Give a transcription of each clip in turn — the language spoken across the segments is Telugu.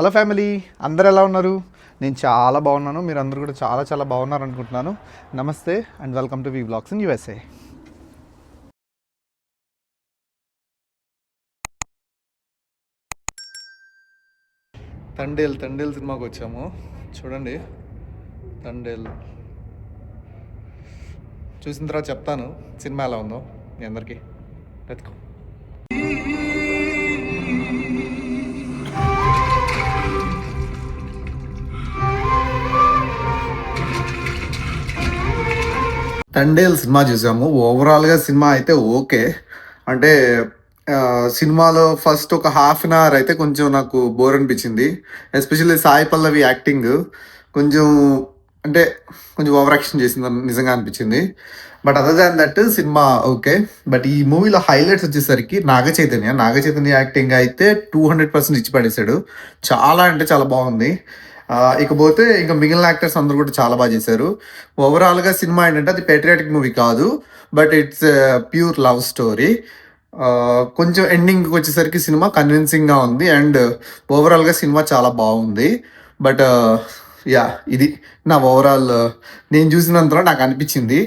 హలో ఫ్యామిలీ, అందరు ఎలా ఉన్నారు? నేను చాలా బాగున్నాను. మీరు అందరూ కూడా చాలా చాలా బాగున్నారు అనుకుంటున్నాను. నమస్తే and welcome to V vlogs in USA. Thandel సినిమాకి వచ్చాము. చూడండి, తండేల్ చూసిన తర్వాత చెప్తాను సినిమా ఎలా ఉందో మీ అందరికీ. వెతుకో. తండేల్ సినిమా చూసాము. ఓవరాల్గా సినిమా అయితే ఓకే. అంటే సినిమాలో ఫస్ట్ ఒక హాఫ్ అన్ అవర్ అయితే కొంచెం నాకు బోర్ అనిపించింది. ఎస్పెషల్లీ సాయి పల్లవి యాక్టింగ్ కొంచెం అంటే కొంచెం ఓవర్ యాక్షన్ చేసింది నిజంగా అనిపించింది. But other than that cinema okay. But ఈ మూవీలో హైలైట్స్ వచ్చేసరికి నాగ చైతన్య యాక్టింగ్ అయితే 200% ఇచ్చి పడేశాడు. చాలా అంటే చాలా బాగుంది. ఇకపోతే ఇంకా మిగిలిన యాక్టర్స్ అందరూ కూడా చాలా బాగా చేశారు. ఓవరాల్గా సినిమా ఏంటంటే అది పేట్రియాటిక్ మూవీ కాదు, but it's pure love story. కొంచెం ఎండింగ్కి వచ్చేసరికి సినిమా కన్విన్సింగ్గా ఉంది అండ్ ఓవరాల్గా సినిమా చాలా బాగుంది. బట్ ఇది నా ఓవరాల్ నేను చూసినంతలో నాకు అనిపించింది.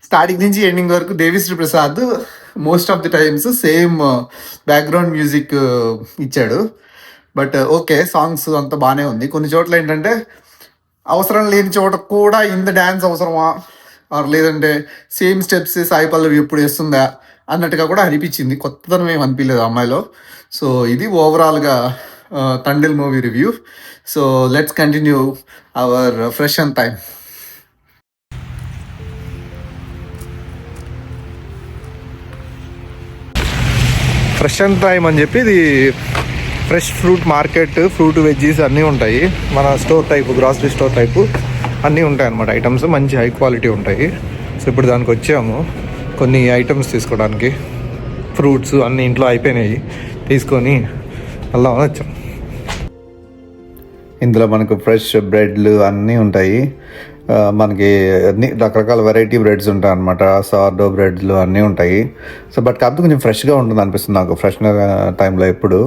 స్టార్టింగ్ నుంచి ఎండింగ్ వరకు Devi Sri Prasad most of the times same background music ఇచ్చాడు. బట్ ఓకే, సాంగ్స్ అంతా బాగానే ఉంది. కొన్ని చోట్ల ఏంటంటే అవసరం లేని చోట కూడా ఇంత డ్యాన్స్ అవసరమా, లేదంటే సేమ్ స్టెప్స్ సాయి పల్లవి ఎప్పుడు వేస్తుందా అన్నట్టుగా కూడా అనిపించింది. కొత్తదనం ఏం అనిపించలేదు అమ్మాయిలో. సో ఇది ఓవరాల్గా Thandel movie review. So let's continue our fresh and time. Fresh and time అని చెప్పి ఇది fresh fruit market, fruit veggies అన్నీ ఉంటాయి. మన store type, grocery store type అన్నీ ఉంటాయి అన్నమాట. ఐటమ్స్ మంచి హై క్వాలిటీ ఉంటాయి. సో ఇప్పుడు దానికి వచ్చాము కొన్ని ఐటమ్స్ తీసుకోవడానికి. ఫ్రూట్స్ అన్నీ ఇంట్లో అయిపోయినాయి, తీసుకొని వెళ్దామని వచ్చాం. ఇందులో మనకు ఫ్రెష్ బ్రెడ్లు అన్నీ ఉంటాయి. మనకి అన్ని రకరకాల వెరైటీ బ్రెడ్స్ ఉంటాయి అనమాట. సార్డో బ్రెడ్లు అన్నీ ఉంటాయి. సో బట్ కాకపోతే కొంచెం ఫ్రెష్గా ఉంటుంది అనిపిస్తుంది నాకు ఫ్రెష్ టైంలో ఎప్పుడు.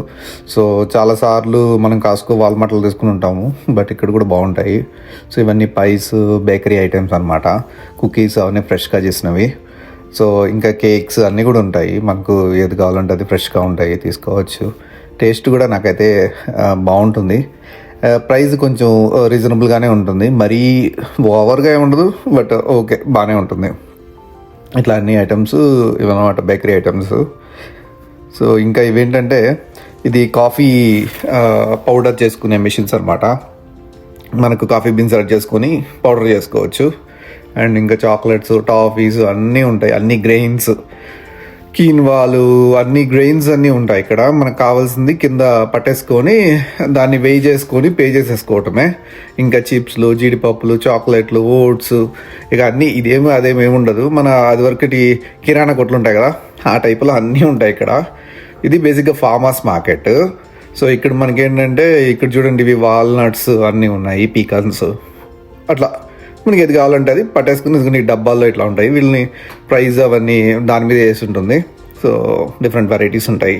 సో చాలాసార్లు మనం కాస్కో వాల్మార్ట్లో తీసుకుని ఉంటాము, బట్ ఇక్కడ కూడా బాగుంటాయి. సో ఇవన్నీ పైస్, బేకరీ ఐటమ్స్ అనమాట. కుకీస్ అవన్నీ ఫ్రెష్గా చేసినవి. సో ఇంకా కేక్స్ అన్నీ కూడా ఉంటాయి. మనకు ఏది కావాలంటే అది ఫ్రెష్గా ఉంటాయి, తీసుకోవచ్చు. టేస్ట్ కూడా నాకైతే బాగుంటుంది. ప్రైస్ కొంచెం రీజనబుల్గానే ఉంటుంది, మరీ ఓవర్గా ఏమి ఉండదు, బట్ ఓకే బాగానే ఉంటుంది. ఇట్లా అన్ని ఐటమ్స్ ఇవన్నమాట, బేకరీ ఐటమ్స్. సో ఇంకా ఇవేంటంటే ఇది కాఫీ పౌడర్ చేసుకునే మిషన్స్ అనమాట. మనకు కాఫీ బీన్స్ యాడ్ చేసుకొని పౌడర్ చేసుకోవచ్చు. అండ్ ఇంకా చాక్లెట్స్, టాఫీస్ అన్నీ ఉంటాయి. అన్ని గ్రెయిన్స్, కీన్వాలు, అన్ని గ్రెయిన్స్ అన్నీ ఉంటాయి ఇక్కడ. మనకు కావాల్సింది కింద పట్టేసుకొని దాన్ని వేయి చేసుకొని పే చేసేసుకోవటమే. ఇంకా చిప్స్లు, జీడిపప్పులు, చాక్లెట్లు, ఓట్స్, ఇక అన్నీ ఇదేమో అదేమేమి ఉండదు. మన అది వరకటి కిరాణా కొట్లు ఉంటాయి కదా, ఆ టైపులో అన్నీ ఉంటాయి ఇక్కడ. ఇది బేసిక్గా ఫార్మర్స్ మార్కెట్. సో ఇక్కడ మనకేంటంటే ఇక్కడ చూడండి, ఇవి వాల్నట్స్ అన్నీ ఉన్నాయి, పీకన్స్, అట్లా మనకి ఏది కావాలంటే అది పట్టేసుకుని డబ్బాల్లో ఇట్లా ఉంటాయి. వీళ్ళని ప్రైస్ అవన్నీ దాని మీద వేసి ఉంటుంది. సో డిఫరెంట్ వెరైటీస్ ఉంటాయి.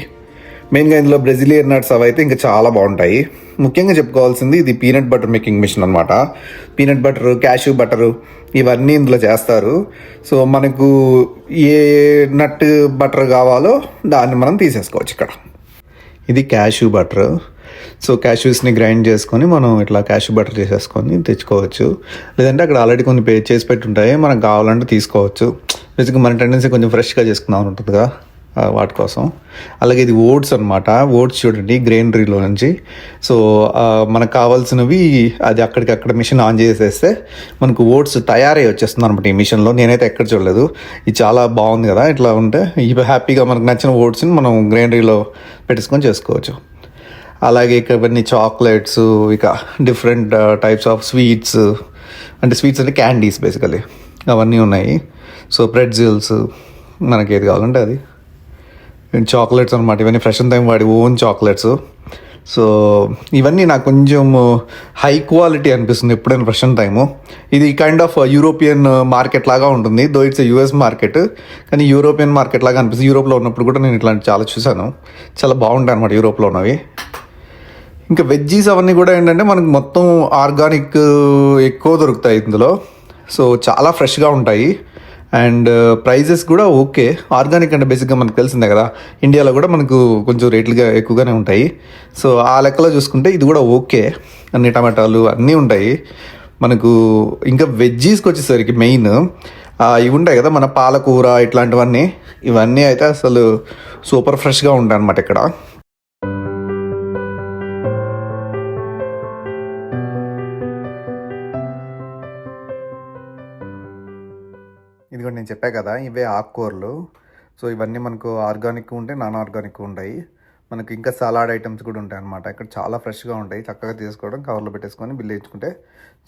మెయిన్గా ఇందులో బ్రెజిలియన్ నట్స్ అవి అయితే ఇంకా చాలా బాగుంటాయి. ముఖ్యంగా చెప్పుకోవాల్సింది ఇది పీనట్ బటర్ మేకింగ్ మిషన్ అనమాట. పీనట్ బటర్, క్యాష్యూ బటరు ఇవన్నీ ఇందులో చేస్తారు. సో మనకు ఏ నట్ బటర్ కావాలో దాన్ని మనం తీసేసుకోవచ్చు ఇక్కడ. ఇది క్యాష్యూ బటర్. సో క్యాష్యూస్ని గ్రైండ్ చేసుకొని మనం ఇట్లా క్యాష్యూ బటర్ చేసేసుకొని తెచ్చుకోవచ్చు. లేదంటే అక్కడ ఆల్రెడీ కొన్ని పే చేసి పెట్టి ఉంటాయి, మనకు కావాలంటే తీసుకోవచ్చు. బేసిక్గా మన టెండెన్సీ కొంచెం ఫ్రెష్గా చేసుకుందాం ఉంటుంది కదా, వాటి కోసం. అలాగే ఇది ఓట్స్ అనమాట. ఓట్స్ చూడండి, గ్రెయినరీలో నుంచి. సో మనకు కావాల్సినవి అది అక్కడికక్కడ మిషన్ ఆన్ చేసేస్తే మనకు ఓట్స్ తయారై వచ్చేస్తుంది అనమాట ఈ మిషన్లో. నేనైతే ఎక్కడ చూడలేదు. ఇది చాలా బాగుంది కదా. ఇట్లా ఉంటే ఇవి హ్యాపీగా మనకు నచ్చిన ఓట్స్ని మనం గ్రైనరీలో పెట్టేసుకొని చేసుకోవచ్చు. అలాగే ఇక్కడ ఇవన్నీ చాక్లెట్స్, ఇక డిఫరెంట్ టైప్స్ ఆఫ్ స్వీట్స్, అంటే స్వీట్స్ అంటే క్యాండీస్ బేసికలీ అవన్నీ ఉన్నాయి. సో ప్రెట్జిల్స్, మనకి ఏది కావాలంటే అది. చాక్లెట్స్ అనమాట. ఇవన్నీ ఫ్రెష్ అండ్ టైం వాడి ఓన్ చాక్లెట్స్. సో ఇవన్నీ నాకు కొంచెం హై క్వాలిటీ అనిపిస్తుంది ఎప్పుడైనా ఫ్రెష్ అండ్ టైము. ఇది కైండ్ ఆఫ్ యూరోపియన్ మార్కెట్ లాగా ఉంటుంది. దో ఇట్స్ యూఎస్ మార్కెట్, కానీ యూరోపియన్ మార్కెట్ లాగా అనిపిస్తుంది. యూరోప్లో ఉన్నప్పుడు కూడా నేను ఇట్లాంటి చాలా చూశాను. చాలా బాగుంటాయి అనమాట యూరోప్లో ఉన్నవి. ఇంకా వెజ్జీస్ అవన్నీ కూడా ఏంటంటే మనకు మొత్తం ఆర్గానిక్ ఎక్కువ దొరుకుతాయి ఇందులో. సో చాలా ఫ్రెష్గా ఉంటాయి అండ్ ప్రైజెస్ కూడా ఓకే. ఆర్గానిక్ అంటే బేసిక్గా మనకు తెలిసిందే కదా, ఇండియాలో కూడా మనకు కొంచెం రేట్లుగా ఎక్కువగానే ఉంటాయి. సో ఆ లెక్కలో చూసుకుంటే ఇది కూడా ఓకే. అన్ని టమాటాలు అన్నీ ఉంటాయి మనకు. ఇంకా వెజ్జీస్కి వచ్చేసరికి మెయిన్ ఇవి ఉంటాయి కదా మన పాలకూర ఇట్లాంటివన్నీ, ఇవన్నీ అయితే అసలు సూపర్ ఫ్రెష్గా ఉంటాయి అన్నమాట ఇక్కడ. ఇదిగోండి నేను చెప్పా కదా, ఇవే ఆకుకూరలు. సో ఇవన్నీ మనకు ఆర్గానిక్ ఉంటాయి, నాన్ ఆర్గానిక్ ఉంటాయి. మనకి ఇంకా సలాడ్ ఐటమ్స్ కూడా ఉంటాయి అన్నమాట. ఇక్కడ చాలా ఫ్రెష్గా ఉంటాయి. చక్కగా తీసుకోవడం, కవర్లో పెట్టేసుకొని బిల్లు ఇచ్చుకుంటే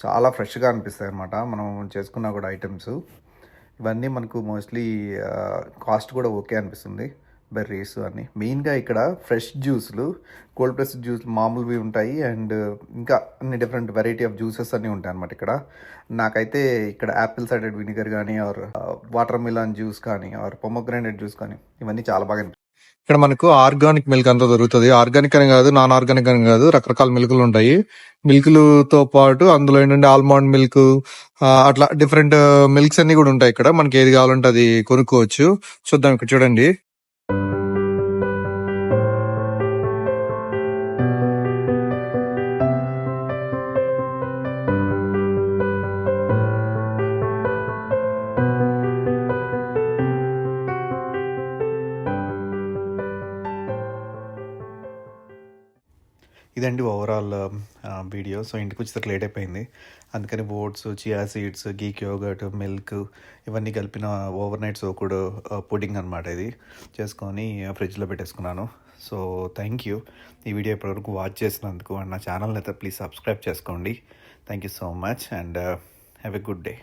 చాలా ఫ్రెష్గా అనిపిస్తాయి అన్నమాట మనం చేసుకున్న కూడా ఐటమ్స్. ఇవన్నీ మనకు మోస్ట్లీ కాస్ట్ కూడా ఓకే అనిపిస్తుంది. బెర్రీస్ అన్నీ మెయిన్గా ఇక్కడ ఫ్రెష్ జ్యూస్లు, కోల్డ్ ప్రెస్ జ్యూస్లు మామూలువి ఉంటాయి అండ్ ఇంకా అన్ని డిఫరెంట్ వెరైటీ ఆఫ్ జ్యూసెస్ అన్నీ ఉంటాయి అన్నమాట ఇక్కడ. నాకైతే ఇక్కడ యాపిల్ సైడెడ్ వినిగర్ కానీ ఆర్ వాటర్ మిలాన్ జ్యూస్ కానీ ఆర్ పొమోగ్రానేట్ జ్యూస్ కానీ ఇవన్నీ చాలా బాగా అనిపిస్తాయి. ఇక్కడ మనకు ఆర్గానిక్ మిల్క్ అంతా దొరుకుతుంది. ఆర్గానిక్ అని కాదు, నాన్ ఆర్గానిక్ అని కాదు, రకరకాల మిల్క్లు ఉంటాయి. మిల్క్లతో పాటు అందులో ఏంటంటే ఆల్మండ్ మిల్క్, అట్లా డిఫరెంట్ మిల్క్స్ అన్ని కూడా ఉంటాయి ఇక్కడ. మనకి ఏది కావాలంటే అది కొనుక్కోవచ్చు. చూద్దాం, ఇక్కడ చూడండి. ఇదండి ఓవరాల్ వీడియో. సో ఇంటికి వచ్చేసరికి లేట్ అయిపోయింది, అందుకని ఓట్స్, చియా సీడ్స్, గీక్ యోగర్ట్, మిల్క్ ఇవన్నీ కలిపిన ఓవర్ నైట్ సోకుడు పుడింగ్ అనమాట. ఇది చేసుకొని ఫ్రిడ్జ్లో పెట్టేసుకున్నాను. సో థ్యాంక్ యూ ఈ వీడియో ఇప్పటివరకు వాచ్ చేసినందుకు. అండ్ నా ఛానల్ని అయితే ప్లీజ్ సబ్స్క్రైబ్ చేసుకోండి. Thank you so much and have a good day.